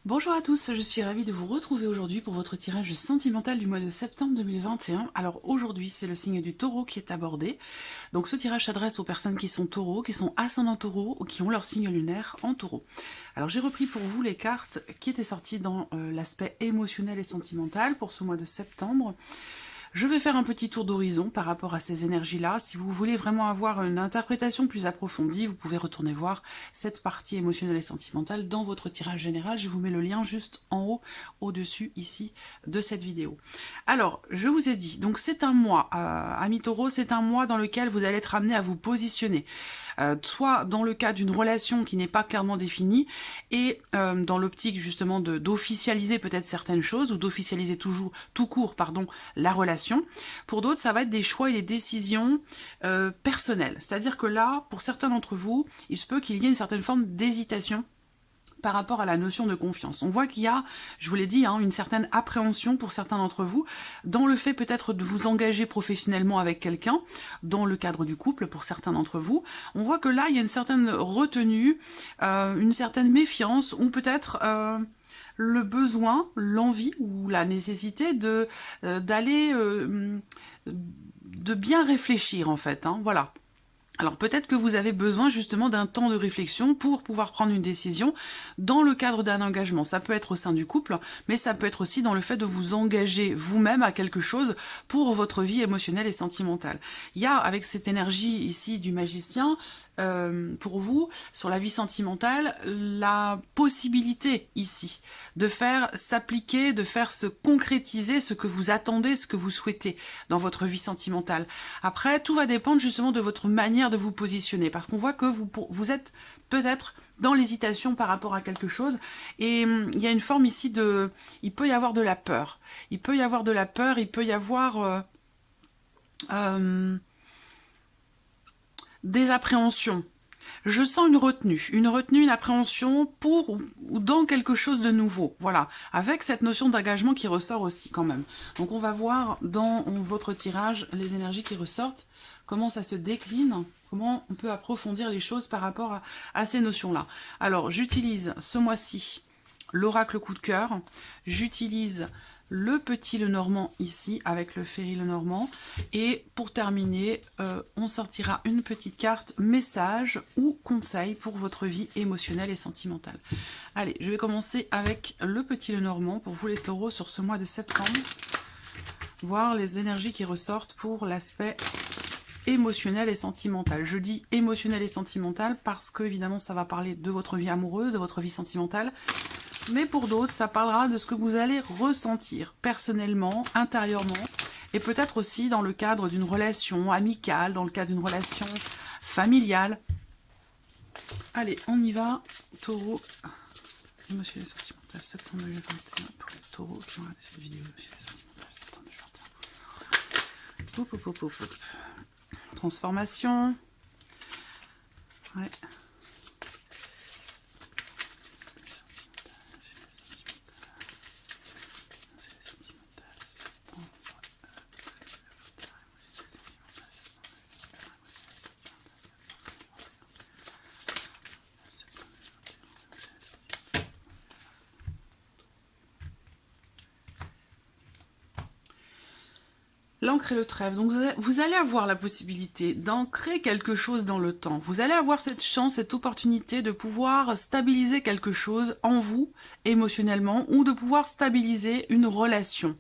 Bonjour à tous, je suis ravie de vous retrouver aujourd'hui pour votre tirage sentimental du mois de septembre 2021. Alors aujourd'hui, c'est le signe du taureau qui est abordé. Donc ce tirage s'adresse aux personnes qui sont taureaux, qui sont ascendants taureaux ou qui ont leur signe lunaire en taureau. Alors j'ai repris pour vous les cartes qui étaient sorties dans l'aspect émotionnel et sentimental pour ce mois de septembre. Je vais faire un petit tour d'horizon par rapport à ces énergies-là. Si vous voulez vraiment avoir une interprétation plus approfondie, vous pouvez retourner voir cette partie émotionnelle et sentimentale dans votre tirage général. Je vous mets le lien juste en haut, au-dessus, ici, de cette vidéo. Alors, je vous ai dit, donc c'est un mois, amis taureaux, c'est un mois dans lequel vous allez être amené à vous positionner. Soit dans le cas d'une relation qui n'est pas clairement définie et dans l'optique justement d'officialiser peut-être certaines choses ou d'officialiser tout court la relation. Pour d'autres, ça va être des choix et des décisions personnelles. C'est-à-dire que là, pour certains d'entre vous, il se peut qu'il y ait une certaine forme d'hésitation par rapport à la notion de confiance. On voit qu'il y a, je vous l'ai dit, une certaine appréhension pour certains d'entre vous, dans le fait peut-être de vous engager professionnellement avec quelqu'un, dans le cadre du couple pour certains d'entre vous. On voit que là, il y a une certaine retenue, une certaine méfiance, ou peut-être le besoin, l'envie ou la nécessité d'aller, de bien réfléchir en fait, voilà. Alors peut-être que vous avez besoin justement d'un temps de réflexion pour pouvoir prendre une décision dans le cadre d'un engagement. Ça peut être au sein du couple, mais ça peut être aussi dans le fait de vous engager vous-même à quelque chose pour votre vie émotionnelle et sentimentale. Il y a avec cette énergie ici du magicien, pour vous, sur la vie sentimentale, la possibilité ici de faire s'appliquer, de faire se concrétiser ce que vous attendez, ce que vous souhaitez dans votre vie sentimentale. Après, tout va dépendre justement de votre manière de vous positionner, parce qu'on voit que vous êtes peut-être dans l'hésitation par rapport à quelque chose, et il y a une forme ici de... Il peut y avoir de la peur. Il peut y avoir de la peur, il peut y avoir... des appréhensions. Je sens une retenue, une appréhension pour ou dans quelque chose de nouveau. Voilà, avec cette notion d'engagement qui ressort aussi quand même. Donc on va voir dans votre tirage les énergies qui ressortent, comment ça se décline, comment on peut approfondir les choses par rapport à ces notions-là. Alors j'utilise ce mois-ci l'oracle coup de cœur, j'utilise le petit Lenormand ici avec le Ferry Lenormand, et pour terminer on sortira une petite carte message ou conseil pour votre vie émotionnelle et sentimentale. Allez, je vais commencer avec le petit Lenormand pour vous les taureaux sur ce mois de septembre, voir les énergies qui ressortent pour l'aspect émotionnel et sentimental. Je dis émotionnel et sentimental parce que évidemment ça va parler de votre vie amoureuse, de votre vie sentimentale, mais pour d'autres, ça parlera de ce que vous allez ressentir personnellement, intérieurement, et peut-être aussi dans le cadre d'une relation amicale, dans le cadre d'une relation familiale. Allez, on y va. Taureau, émotionnel et sentimental, septembre 2021, pour les taureaux qui ont regardé cette vidéo, émotionnel et sentimental, septembre 2021. Hop, hop, hop, hop, hop. Transformation. Ouais. L'encre et le trèfle. Donc vous allez avoir la possibilité d'ancrer quelque chose dans le temps. Vous allez avoir cette chance, cette opportunité de pouvoir stabiliser quelque chose en vous, émotionnellement, ou de pouvoir stabiliser une relation.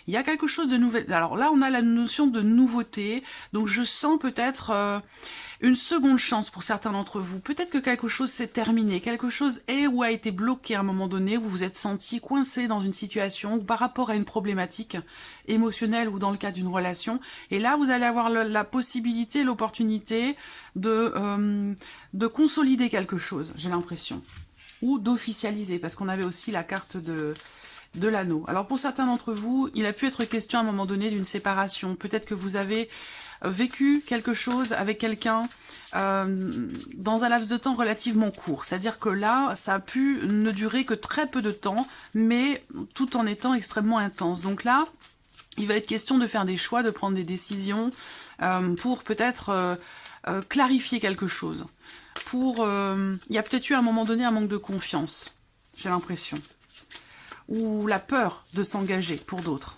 Il y a quelque chose de nouvel. Alors là, on a la notion de nouveauté. Donc je sens peut-être une seconde chance pour certains d'entre vous. Peut-être que quelque chose s'est terminé, quelque chose est ou a été bloqué à un moment donné, où vous vous êtes senti coincé dans une situation ou par rapport à une problématique émotionnelle ou dans le cadre d'une relation. Et là, vous allez avoir la possibilité, l'opportunité de consolider quelque chose, j'ai l'impression. Ou d'officialiser, parce qu'on avait aussi la carte de l'anneau. Alors pour certains d'entre vous, il a pu être question à un moment donné d'une séparation. Peut-être que vous avez vécu quelque chose avec quelqu'un dans un laps de temps relativement court. C'est-à-dire que là, ça a pu ne durer que très peu de temps, mais tout en étant extrêmement intense. Donc là, il va être question de faire des choix, de prendre des décisions pour peut-être clarifier quelque chose. Il y a peut-être eu à un moment donné un manque de confiance, j'ai l'impression. ou la peur de s'engager pour d'autres.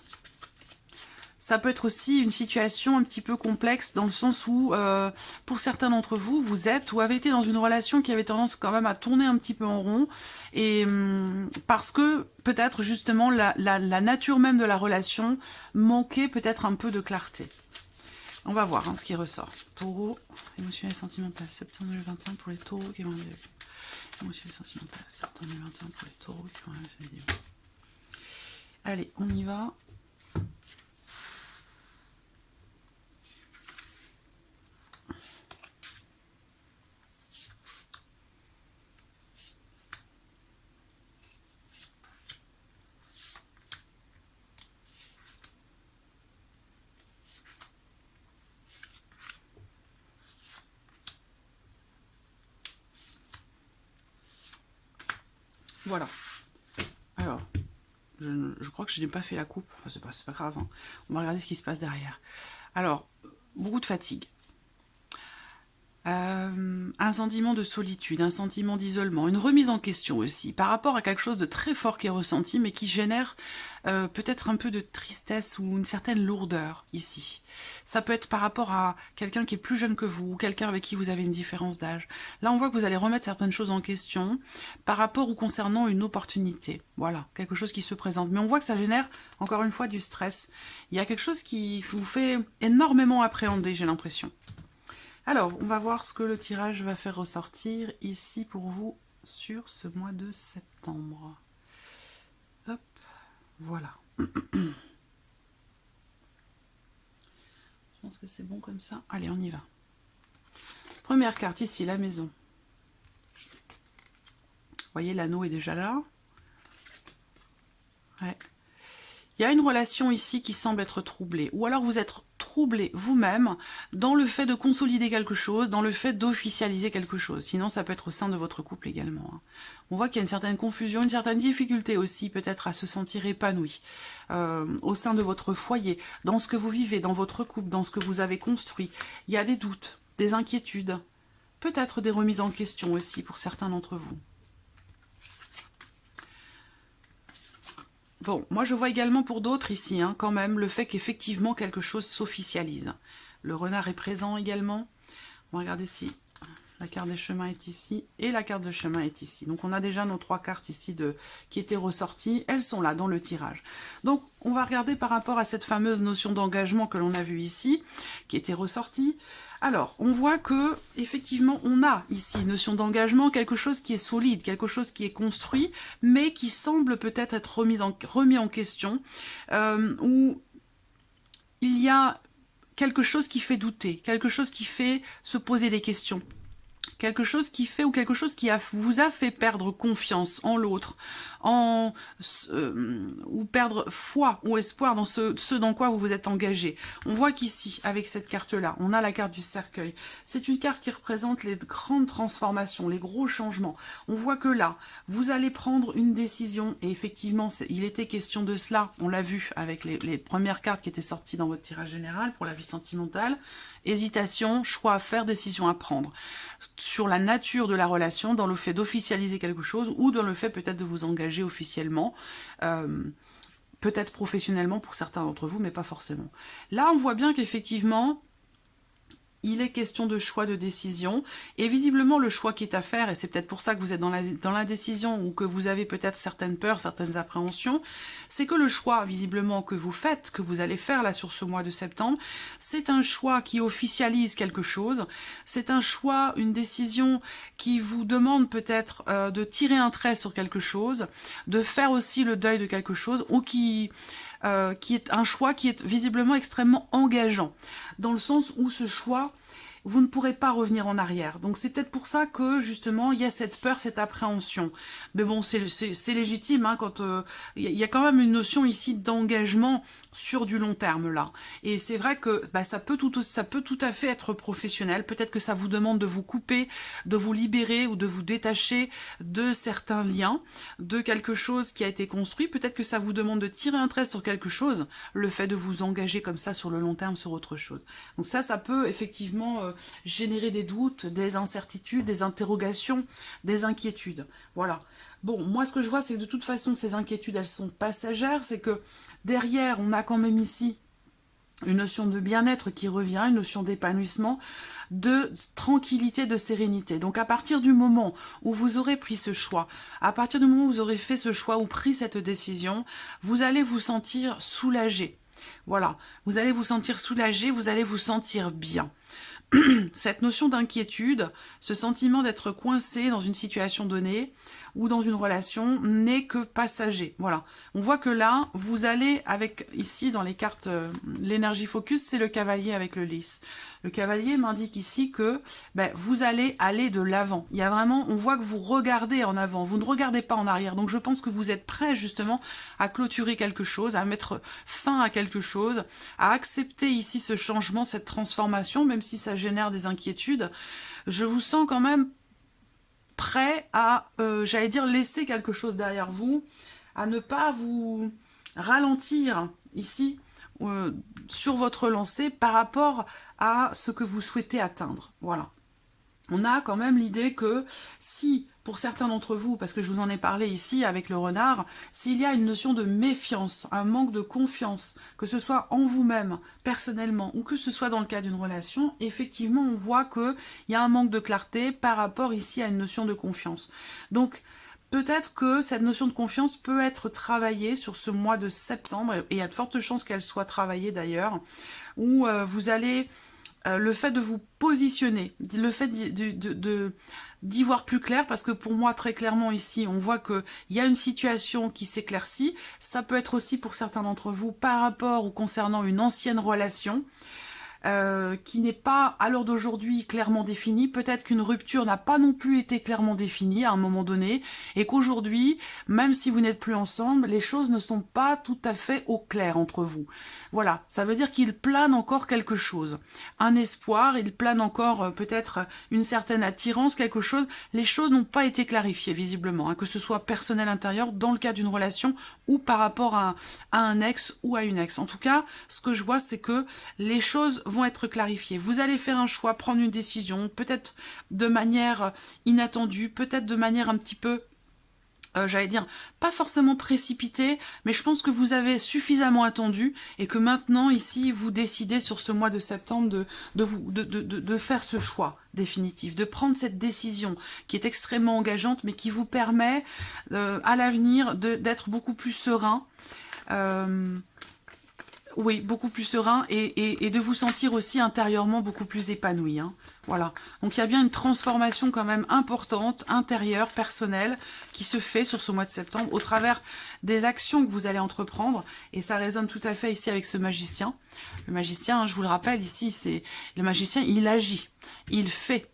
Ça peut être aussi une situation un petit peu complexe dans le sens où, pour certains d'entre vous, vous êtes ou avez été dans une relation qui avait tendance quand même à tourner un petit peu en rond, et parce que peut-être justement la nature même de la relation manquait peut-être un peu de clarté. On va voir ce qui ressort. Taureau, émotionnel sentimental, septembre 2021 pour les taureaux qui vont arriver. Émotionnel sentimental, septembre 2021 pour les taureaux qui vont arriver. Allez, on y va. Voilà. Alors, je crois que je n'ai pas fait la coupe. Enfin, c'est pas grave. On va regarder ce qui se passe derrière. Alors, beaucoup de fatigue. Un sentiment de solitude, un sentiment d'isolement, une remise en question aussi, par rapport à quelque chose de très fort qui est ressenti, mais qui génère peut-être un peu de tristesse ou une certaine lourdeur ici. Ça peut être par rapport à quelqu'un qui est plus jeune que vous, ou quelqu'un avec qui vous avez une différence d'âge. Là, on voit que vous allez remettre certaines choses en question par rapport ou concernant une opportunité. Voilà, quelque chose qui se présente. Mais on voit que ça génère, encore une fois, du stress. Il y a quelque chose qui vous fait énormément appréhender, j'ai l'impression. Alors, on va voir ce que le tirage va faire ressortir ici pour vous sur ce mois de septembre. Hop, voilà. Je pense que c'est bon comme ça. Allez, on y va. Première carte ici, la maison. Vous voyez, l'anneau est déjà là. Ouais. Il y a une relation ici qui semble être troublée. Ou alors vous êtes troublé vous-même dans le fait de consolider quelque chose, dans le fait d'officialiser quelque chose. Sinon, ça peut être au sein de votre couple également. On voit qu'il y a une certaine confusion, une certaine difficulté aussi, peut-être à se sentir épanoui au sein de votre foyer, dans ce que vous vivez, dans votre couple, dans ce que vous avez construit. Il y a des doutes, des inquiétudes, peut-être des remises en question aussi pour certains d'entre vous. Bon, moi je vois également pour d'autres ici, quand même, le fait qu'effectivement quelque chose s'officialise. Le renard est présent également. On va regarder si la carte des chemins est ici et la carte de chemin est ici. Donc on a déjà nos 3 cartes ici qui étaient ressorties. Elles sont là dans le tirage. Donc on va regarder par rapport à cette fameuse notion d'engagement que l'on a vue ici, qui était ressortie. Alors, on voit que effectivement, on a ici une notion d'engagement, quelque chose qui est solide, quelque chose qui est construit, mais qui semble peut-être être remis en question, où il y a quelque chose qui fait douter, quelque chose qui fait se poser des questions. Quelque chose qui fait ou quelque chose qui vous a fait perdre confiance en l'autre, ou perdre foi ou espoir dans ce dans quoi vous vous êtes engagé. On voit qu'ici, avec cette carte-là, on a la carte du cercueil. C'est une carte qui représente les grandes transformations, les gros changements. On voit que là, vous allez prendre une décision, et effectivement, il était question de cela, on l'a vu avec les premières cartes qui étaient sorties dans votre tirage général pour la vie sentimentale. Hésitation, choix à faire, décision à prendre. Sur la nature de la relation, dans le fait d'officialiser quelque chose ou dans le fait peut-être de vous engager officiellement, peut-être professionnellement pour certains d'entre vous, mais pas forcément. Là, on voit bien qu'effectivement, il est question de choix, de décision, et visiblement le choix qui est à faire, et c'est peut-être pour ça que vous êtes dans l'indécision ou que vous avez peut-être certaines peurs, certaines appréhensions, c'est que le choix visiblement que vous faites, que vous allez faire là sur ce mois de septembre, c'est un choix qui officialise quelque chose, c'est un choix, une décision qui vous demande peut-être de tirer un trait sur quelque chose, de faire aussi le deuil de quelque chose, ou qui est un choix qui est visiblement extrêmement engageant, dans le sens où ce choix, vous ne pourrez pas revenir en arrière. Donc c'est peut-être pour ça que justement il y a cette peur, cette appréhension. Mais bon, c'est légitime, quand il y a quand même une notion ici d'engagement sur du long terme là. Et c'est vrai que ça peut tout à fait être professionnel. Peut-être que ça vous demande de vous couper, de vous libérer ou de vous détacher de certains liens, de quelque chose qui a été construit. Peut-être que ça vous demande de tirer un trait sur quelque chose, le fait de vous engager comme ça sur le long terme sur autre chose. Donc ça peut effectivement générer des doutes, des incertitudes, des interrogations, des inquiétudes. Voilà. Bon, moi, ce que je vois, c'est que de toute façon, ces inquiétudes, elles sont passagères. C'est que derrière, on a quand même ici une notion de bien-être qui revient, une notion d'épanouissement, de tranquillité, de sérénité. Donc à partir du moment où vous aurez pris ce choix, à partir du moment où vous aurez fait ce choix ou pris cette décision, vous allez vous sentir soulagé. Voilà, vous allez vous sentir soulagé, vous allez vous sentir bien. Cette notion d'inquiétude, ce sentiment d'être coincé dans une situation donnée ou dans une relation n'est que passager. Voilà. On voit que là, vous allez avec, ici dans les cartes, l'énergie focus, c'est le cavalier avec le lys. Le cavalier m'indique ici que vous allez aller de l'avant. Il y a vraiment, on voit que vous regardez en avant, vous ne regardez pas en arrière. Donc je pense que vous êtes prêt justement à clôturer quelque chose, à mettre fin à quelque chose, à accepter ici ce changement, cette transformation, même si ça génère des inquiétudes. Je vous sens quand même prêt à, j'allais dire, laisser quelque chose derrière vous, à ne pas vous ralentir ici sur votre lancée par rapport à ce que vous souhaitez atteindre. Voilà. On a quand même l'idée que si, pour certains d'entre vous, parce que je vous en ai parlé ici avec le renard, s'il y a une notion de méfiance, un manque de confiance, que ce soit en vous-même, personnellement, ou que ce soit dans le cas d'une relation, effectivement, on voit qu'il y a un manque de clarté par rapport ici à une notion de confiance. Donc, peut-être que cette notion de confiance peut être travaillée sur ce mois de septembre, et il y a de fortes chances qu'elle soit travaillée d'ailleurs, où vous allez... le fait de vous positionner, le fait d'y voir plus clair, parce que pour moi, très clairement ici, on voit qu'il y a une situation qui s'éclaircit. Ça peut être aussi pour certains d'entre vous par rapport ou concernant une ancienne relation, qui n'est pas à l'heure d'aujourd'hui clairement définie. Peut-être qu'une rupture n'a pas non plus été clairement définie à un moment donné, et qu'aujourd'hui, même si vous n'êtes plus ensemble, les choses ne sont pas tout à fait au clair entre vous. Voilà, ça veut dire qu'il plane encore quelque chose, un espoir, il plane encore peut-être une certaine attirance, quelque chose. Les choses n'ont pas été clarifiées visiblement, hein, que ce soit personnel intérieur, dans le cas d'une relation, ou par rapport à un ex ou à une ex. En tout cas, ce que je vois, c'est que les choses vont être clarifiées. Vous allez faire un choix, prendre une décision, peut-être de manière inattendue, peut-être de manière un petit peu, j'allais dire, pas forcément précipitée, mais je pense que vous avez suffisamment attendu et que maintenant, ici, vous décidez sur ce mois de septembre de faire ce choix définitif, de prendre cette décision qui est extrêmement engageante, mais qui vous permet à l'avenir d'être beaucoup plus serein. Oui, beaucoup plus serein et de vous sentir aussi intérieurement beaucoup plus épanoui. Hein. Voilà. Donc il y a bien une transformation quand même importante, intérieure, personnelle, qui se fait sur ce mois de septembre au travers des actions que vous allez entreprendre. Et ça résonne tout à fait ici avec ce magicien. Le magicien, hein, je vous le rappelle, ici, c'est le magicien, il agit, il fait,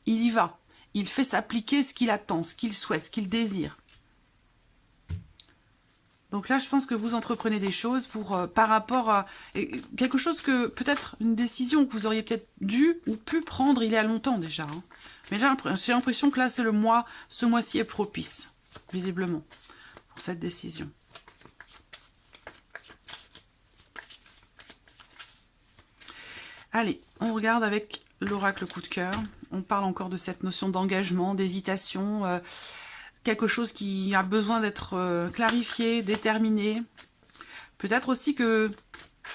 il y va, il fait s'appliquer ce qu'il attend, ce qu'il souhaite, ce qu'il désire. Donc là, je pense que vous entreprenez des choses pour par rapport à quelque chose que, peut-être une décision que vous auriez peut-être dû ou pu prendre il y a longtemps déjà. Hein. Mais j'ai l'impression que là, c'est le mois, ce mois-ci est propice, visiblement, pour cette décision. Allez, on regarde avec l'oracle coup de cœur. On parle encore de cette notion d'engagement, d'hésitation, quelque chose qui a besoin d'être clarifié, déterminé. Peut-être aussi que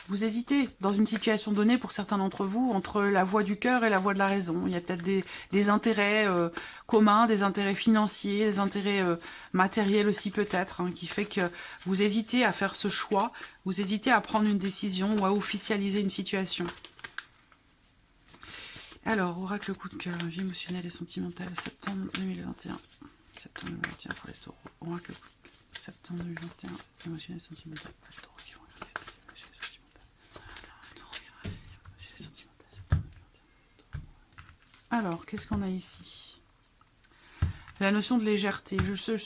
vous hésitez dans une situation donnée pour certains d'entre vous entre la voie du cœur et la voie de la raison. Il y a peut-être des intérêts communs, des intérêts financiers, des intérêts matériels aussi peut-être, hein, qui fait que vous hésitez à faire ce choix, vous hésitez à prendre une décision ou à officialiser une situation. Alors, oracle coup de cœur, vie émotionnelle et sentimentale, septembre 2021. Septembre 2021 pour les taureaux. Oracle septembre 2021, émotionnel, sentimental pour les taureaux qui vont regarder émotionnel, sentimental. Alors, qu'est-ce qu'on a ici? La notion de légèreté.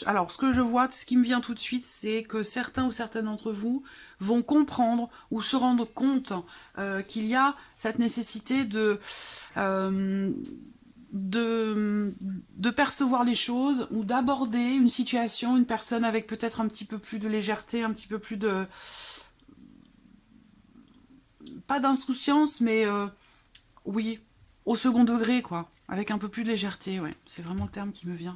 Alors, ce que je vois, ce qui me vient tout de suite, c'est que certains ou certaines d'entre vous vont comprendre ou se rendre compte qu'il y a cette nécessité de percevoir les choses ou d'aborder une situation, une personne avec peut-être un petit peu plus de légèreté, un petit peu plus de... pas d'insouciance, mais oui, au second degré, quoi. Avec un peu plus de légèreté, ouais. C'est vraiment le terme qui me vient.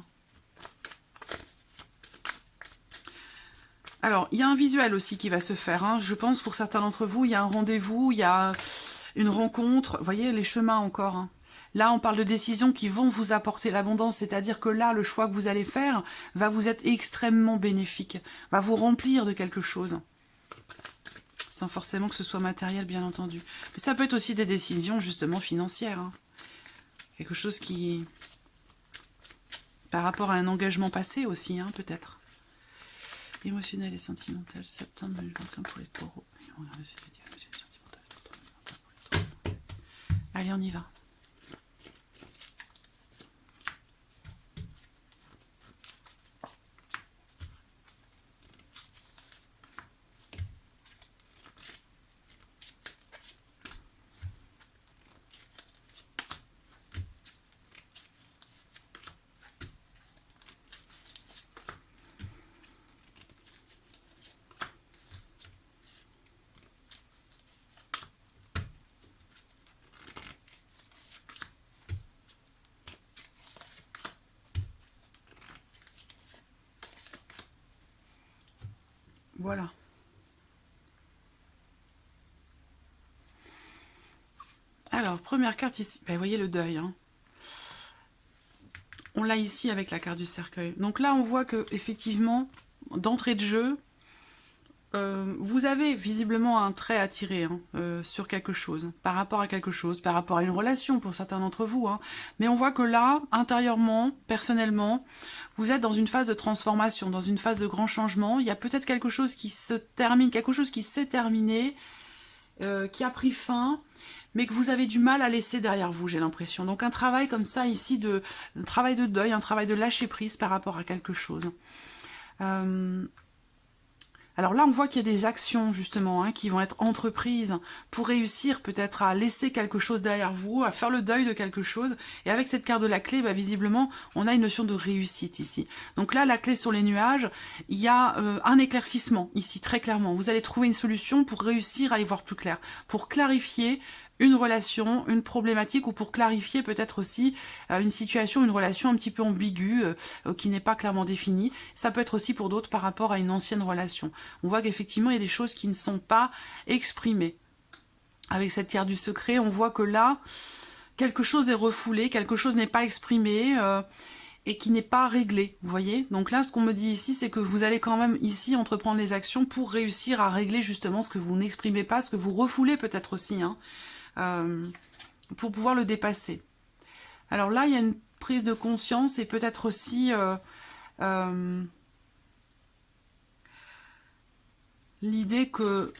Alors, il y a un visuel aussi qui va se faire. Hein. Je pense pour certains d'entre vous, il y a un rendez-vous, il y a une rencontre. Vous voyez, les chemins encore. Hein. Là, on parle de décisions qui vont vous apporter l'abondance. C'est-à-dire que là, le choix que vous allez faire va vous être extrêmement bénéfique. Va vous remplir de quelque chose. Sans forcément que ce soit matériel, bien entendu. Mais ça peut être aussi des décisions, justement, financières. Hein. Quelque chose qui... Par rapport à un engagement passé aussi, hein, peut-être. Émotionnel et sentimental, septembre 2021 pour les taureaux. Allez, on y va. Voilà. Alors, première carte ici. Ben, vous voyez le deuil. Hein. On l'a ici avec la carte du cercueil. Donc là, on voit que effectivement, d'entrée de jeu, vous avez visiblement un trait à tirer hein, sur quelque chose, par rapport à quelque chose, par rapport à une relation pour certains d'entre vous. Hein. Mais on voit que là, intérieurement, personnellement, vous êtes dans une phase de transformation, dans une phase de grand changement. Il y a peut-être quelque chose qui se termine, quelque chose qui s'est terminé, qui a pris fin, mais que vous avez du mal à laisser derrière vous, j'ai l'impression. Donc un travail comme ça ici, un travail de deuil, un travail de lâcher prise par rapport à quelque chose. Alors là, on voit qu'il y a des actions, justement, hein, qui vont être entreprises pour réussir peut-être à laisser quelque chose derrière vous, à faire le deuil de quelque chose. Et avec cette carte de la clé, bah, visiblement, on a une notion de réussite ici. Donc là, la clé sur les nuages, il y a un éclaircissement ici, très clairement. Vous allez trouver une solution pour réussir à y voir plus clair, pour clarifier une relation, une problématique, ou pour clarifier peut-être aussi une situation, une relation un petit peu ambiguë, qui n'est pas clairement définie. Ça peut être aussi pour d'autres par rapport à une ancienne relation. On voit qu'effectivement, il y a des choses qui ne sont pas exprimées. Avec cette carte du secret, on voit que là, quelque chose est refoulé, quelque chose n'est pas exprimé, et qui n'est pas réglé, vous voyez. Donc là, ce qu'on me dit ici, c'est que vous allez quand même ici entreprendre les actions pour réussir à régler justement ce que vous n'exprimez pas, ce que vous refoulez peut-être aussi, hein. Pour pouvoir le dépasser. Alors là, il y a une prise de conscience et peut-être aussi l'idée que...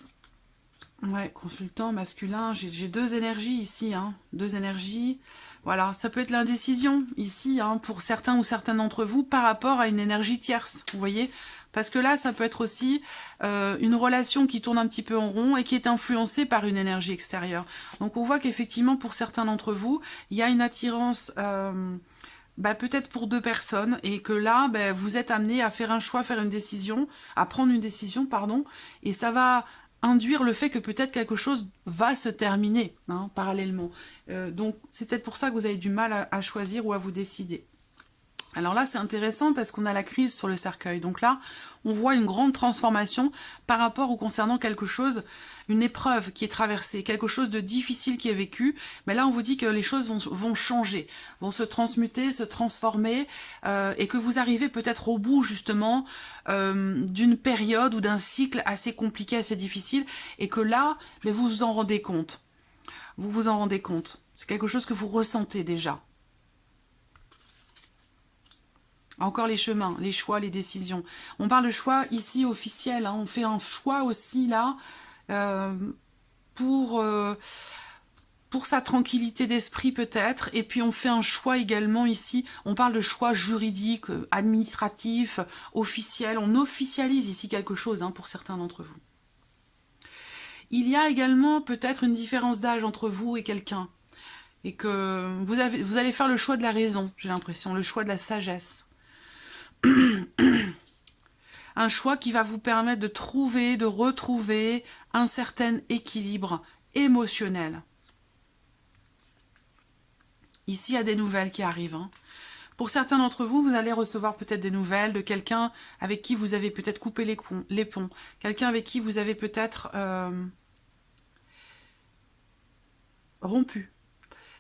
Ouais, consultant masculin, j'ai deux énergies ici, hein, deux énergies. Voilà, ça peut être l'indécision ici, hein, pour certains ou certaines d'entre vous, par rapport à une énergie tierce, vous voyez. Parce que là, ça peut être aussi une relation qui tourne un petit peu en rond et qui est influencée par une énergie extérieure. Donc on voit qu'effectivement, pour certains d'entre vous, il y a une attirance peut-être pour deux personnes, et que là, vous êtes amené à faire un choix, faire une décision, à prendre une décision, pardon, et ça va induire le fait que peut-être quelque chose va se terminer, hein, parallèlement. Donc c'est peut-être pour ça que vous avez du mal à choisir ou à vous décider. Alors là, c'est intéressant parce qu'on a la crise sur le cercueil. Donc là, on voit une grande transformation par rapport ou concernant quelque chose, une épreuve qui est traversée, quelque chose de difficile qui est vécu. Mais là, on vous dit que les choses vont changer, vont se transmuter, se transformer, et que vous arrivez peut-être au bout, justement, d'une période ou d'un cycle assez compliqué, assez difficile, et que là, vous vous en rendez compte. Vous vous en rendez compte. C'est quelque chose que vous ressentez déjà. Encore les chemins, les choix, les décisions. On parle de choix ici officiel, hein. On fait un choix aussi là pour sa tranquillité d'esprit peut-être. Et puis on fait un choix également ici, on parle de choix juridique, administratif, officiel. On officialise ici quelque chose, hein, pour certains d'entre vous. Il y a également peut-être une différence d'âge entre vous et quelqu'un. Et que vous allez faire le choix de la raison, j'ai l'impression, le choix de la sagesse. Un choix qui va vous permettre de trouver, de retrouver un certain équilibre émotionnel. Ici, il y a des nouvelles qui arrivent, hein. Pour certains d'entre vous, vous allez recevoir peut-être des nouvelles de quelqu'un avec qui vous avez peut-être coupé les ponts, quelqu'un avec qui vous avez peut-être rompu.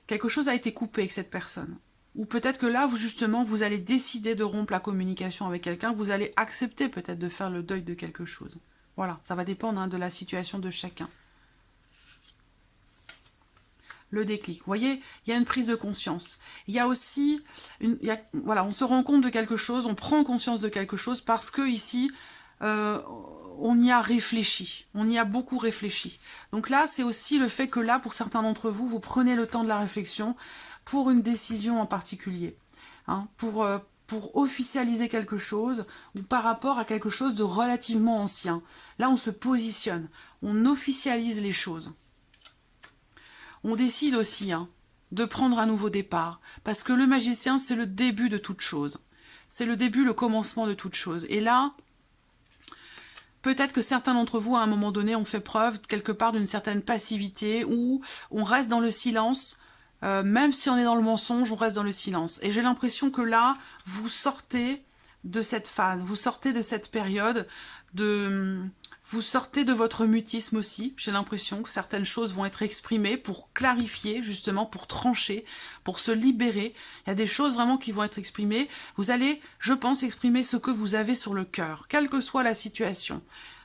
Quelque chose a été coupé avec cette personne. Ou peut-être que là, justement, vous allez décider de rompre la communication avec quelqu'un, vous allez accepter peut-être de faire le deuil de quelque chose. Voilà, ça va dépendre de la situation de chacun. Le déclic. Vous voyez, il y a une prise de conscience. Il y a aussi, voilà, on se rend compte de quelque chose, on prend conscience de quelque chose parce que ici, on y a réfléchi, on y a beaucoup réfléchi. Donc là, c'est aussi le fait que là, pour certains d'entre vous, vous prenez le temps de la réflexion pour une décision en particulier, hein, pour officialiser quelque chose ou par rapport à quelque chose de relativement ancien. Là, on se positionne, on officialise les choses. On décide aussi de prendre un nouveau départ, parce que le magicien, c'est le début de toute chose. C'est le début, le commencement de toute chose. Et là, peut-être que certains d'entre vous, à un moment donné, ont fait preuve quelque part d'une certaine passivité, où on reste dans le silence, même si on est dans le mensonge, on reste dans le silence. Et j'ai l'impression que là, vous sortez de cette phase, vous sortez de cette période vous sortez de votre mutisme aussi. J'ai l'impression que certaines choses vont être exprimées pour clarifier, justement, pour trancher, pour se libérer. Il y a des choses vraiment qui vont être exprimées. Vous allez, je pense, exprimer ce que vous avez sur le cœur, quelle que soit la situation.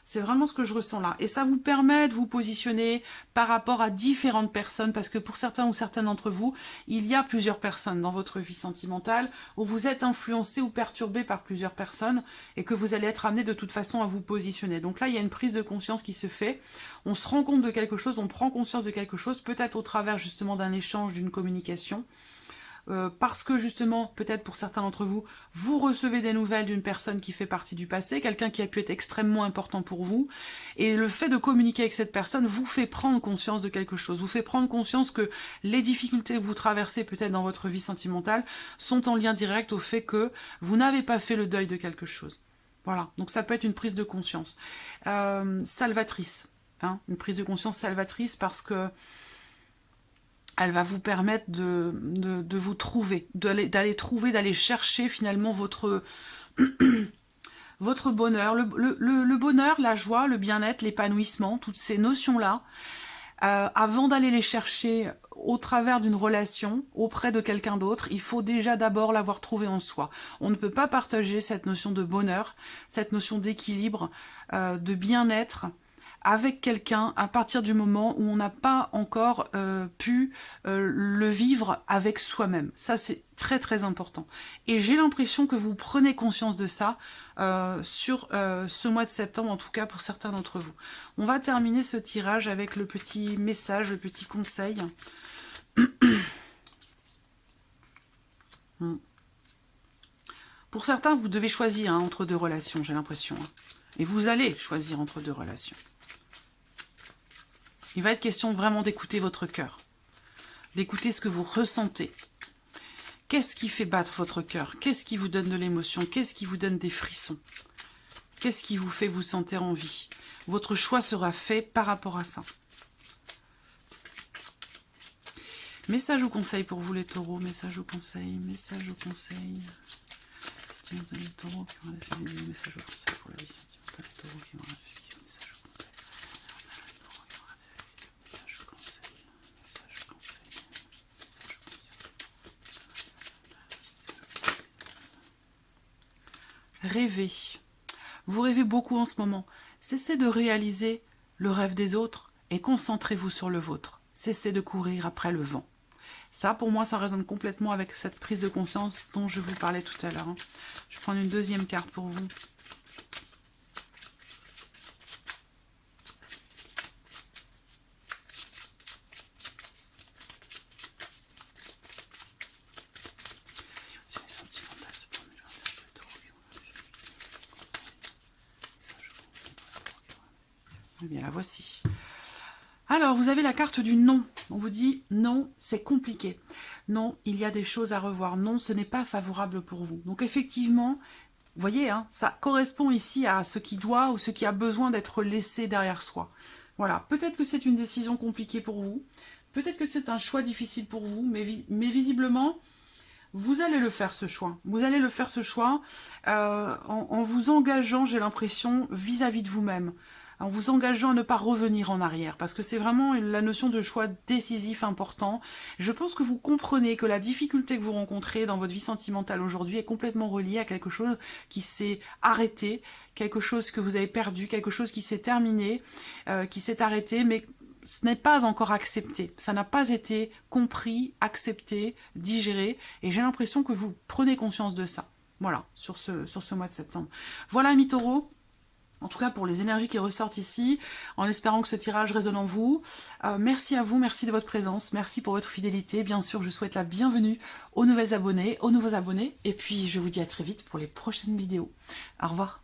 C'est vraiment ce que je ressens là. Et ça vous permet de vous positionner par rapport à différentes personnes, parce que pour certains ou certaines d'entre vous, il y a plusieurs personnes dans votre vie sentimentale où vous êtes influencé ou perturbé par plusieurs personnes et que vous allez être amené de toute façon à vous positionner. Donc là, il y a une prise de conscience qui se fait. On se rend compte de quelque chose, on prend conscience de quelque chose, peut-être au travers justement d'un échange, d'une communication. Parce que justement, peut-être pour certains d'entre vous, vous recevez des nouvelles d'une personne qui fait partie du passé, quelqu'un qui a pu être extrêmement important pour vous, et le fait de communiquer avec cette personne vous fait prendre conscience de quelque chose, vous fait prendre conscience que les difficultés que vous traversez peut-être dans votre vie sentimentale sont en lien direct au fait que vous n'avez pas fait le deuil de quelque chose. Voilà, donc ça peut être une prise de conscience salvatrice, une prise de conscience salvatrice parce que elle va vous permettre de vous trouver, d'aller chercher finalement votre bonheur, le bonheur, la joie, le bien-être, l'épanouissement, toutes ces notions-là, avant d'aller les chercher au travers d'une relation auprès de quelqu'un d'autre, il faut déjà d'abord l'avoir trouvé en soi. On ne peut pas partager cette notion de bonheur, cette notion d'équilibre, de bien-être, avec quelqu'un à partir du moment où on n'a pas encore pu le vivre avec soi-même. Ça, c'est très très important. Et j'ai l'impression que vous prenez conscience de ça sur ce mois de septembre, en tout cas pour certains d'entre vous. On va terminer ce tirage avec le petit message, le petit conseil. Pour certains, vous devez choisir entre deux relations, j'ai l'impression. Et vous allez choisir entre deux relations. Il va être question vraiment d'écouter votre cœur, d'écouter ce que vous ressentez. Qu'est-ce qui fait battre votre cœur? Qu'est-ce qui vous donne de l'émotion? Qu'est-ce qui vous donne des frissons? Qu'est-ce qui vous fait vous sentir en vie? Votre choix sera fait par rapport à ça. Message ou conseil pour vous les taureaux? Message ou conseil? Message ou conseil? Les taureaux qui ont réfléchi, message ou conseil pour la vie sentimentale, les taureaux qui ont réfléchi. Rêvez. Vous rêvez beaucoup en ce moment. Cessez de réaliser le rêve des autres et concentrez-vous sur le vôtre. Cessez de courir après le vent. Ça, pour moi, ça résonne complètement avec cette prise de conscience dont je vous parlais tout à l'heure. Je vais prendre une deuxième carte pour vous. Eh bien, la voici. Alors, vous avez la carte du non. On vous dit non, c'est compliqué. Non, il y a des choses à revoir. Non, ce n'est pas favorable pour vous. Donc, effectivement, vous voyez, ça correspond ici à ce qui doit ou ce qui a besoin d'être laissé derrière soi. Voilà, peut-être que c'est une décision compliquée pour vous. Peut-être que c'est un choix difficile pour vous, mais visiblement, vous allez le faire ce choix. Vous allez le faire ce choix en vous engageant, j'ai l'impression, vis-à-vis de vous-même. En vous engageant à ne pas revenir en arrière, parce que c'est vraiment la notion de choix décisif important. Je pense que vous comprenez que la difficulté que vous rencontrez dans votre vie sentimentale aujourd'hui est complètement reliée à quelque chose qui s'est arrêté, quelque chose que vous avez perdu, quelque chose qui s'est terminé, qui s'est arrêté, mais ce n'est pas encore accepté. Ça n'a pas été compris, accepté, digéré, et j'ai l'impression que vous prenez conscience de ça. Voilà, sur ce mois de septembre. Voilà, amis taureaux. En tout cas pour les énergies qui ressortent ici, en espérant que ce tirage résonne en vous. Merci à vous, merci de votre présence, merci pour votre fidélité. Bien sûr, je souhaite la bienvenue aux nouvelles abonnés, aux nouveaux abonnés. Et puis, je vous dis à très vite pour les prochaines vidéos. Au revoir.